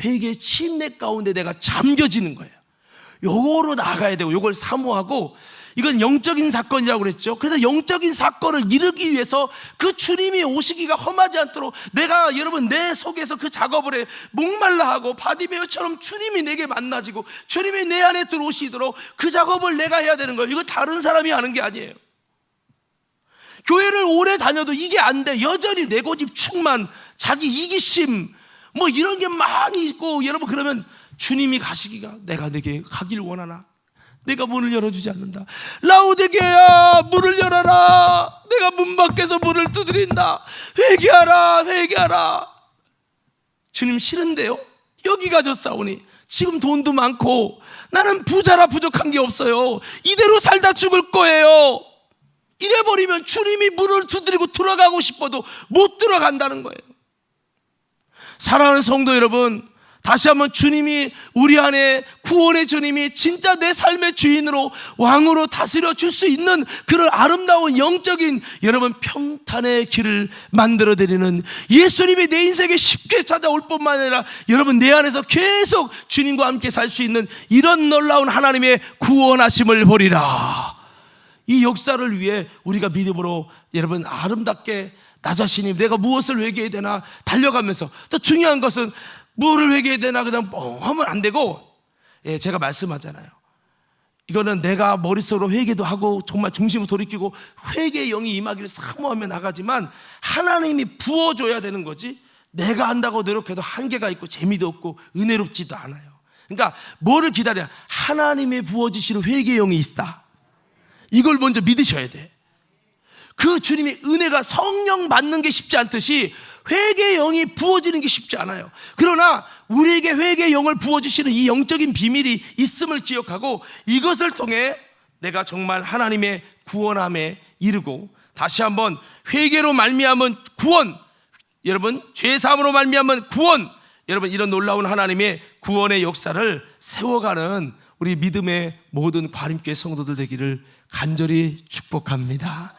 회개의 침례 가운데 내가 잠겨지는 거예요. 요거로 나가야 되고, 요걸 사모하고, 이건 영적인 사건이라고 그랬죠. 그래서 영적인 사건을 이루기 위해서 그 주님이 오시기가 험하지 않도록 내가 여러분 내 속에서 그 작업을 해. 목말라 하고 바디메어처럼 주님이 내게 만나지고 주님이 내 안에 들어오시도록 그 작업을 내가 해야 되는 거예요. 이거 다른 사람이 하는 게 아니에요. 교회를 오래 다녀도 이게 안 돼. 여전히 내 고집 충만, 자기 이기심 뭐 이런 게 많이 있고, 여러분 그러면 주님이 가시기가, 내가 내게 가길 원하나? 내가 문을 열어주지 않는다. 라오디게야, 문을 열어라. 내가 문 밖에서 문을 두드린다. 회개하라, 회개하라. 주님 싫은데요? 여기 가졌사오니 지금 돈도 많고 나는 부자라 부족한 게 없어요. 이대로 살다 죽을 거예요. 이래버리면 주님이 문을 두드리고 들어가고 싶어도 못 들어간다는 거예요. 사랑하는 성도 여러분, 다시 한번 주님이 우리 안에, 구원의 주님이 진짜 내 삶의 주인으로 왕으로 다스려 줄 수 있는 그런 아름다운 영적인 여러분 평탄의 길을 만들어 드리는 예수님이 내 인생에 쉽게 찾아올 뿐만 아니라 여러분 내 안에서 계속 주님과 함께 살 수 있는 이런 놀라운 하나님의 구원하심을 보리라. 이 역사를 위해 우리가 믿음으로 여러분 아름답게 나 자신이 내가 무엇을 회개해야 되나 달려가면서, 또 중요한 것은 뭐를 회개해야 되나 그냥 하면 안 되고, 제가 말씀하잖아요. 이거는 내가 머릿속으로 회개도 하고 정말 중심을 돌이키고 회개의 영이 임하기를 사모하며 나가지만 하나님이 부어줘야 되는 거지, 내가 한다고 노력해도 한계가 있고 재미도 없고 은혜롭지도 않아요. 그러니까 뭐를 기다려? 하나님의 부어주시는 회개의 영이 있다. 이걸 먼저 믿으셔야 돼. 그 주님의 은혜가 성령 받는 게 쉽지 않듯이 회개의 영이 부어지는 게 쉽지 않아요. 그러나 우리에게 회개의 영을 부어주시는 이 영적인 비밀이 있음을 기억하고 이것을 통해 내가 정말 하나님의 구원함에 이르고, 다시 한번 회개로 말미암은 구원, 여러분 죄사함으로 말미암은 구원, 여러분 이런 놀라운 하나님의 구원의 역사를 세워가는 우리 믿음의 모든 과림교회 성도들 되기를 간절히 축복합니다.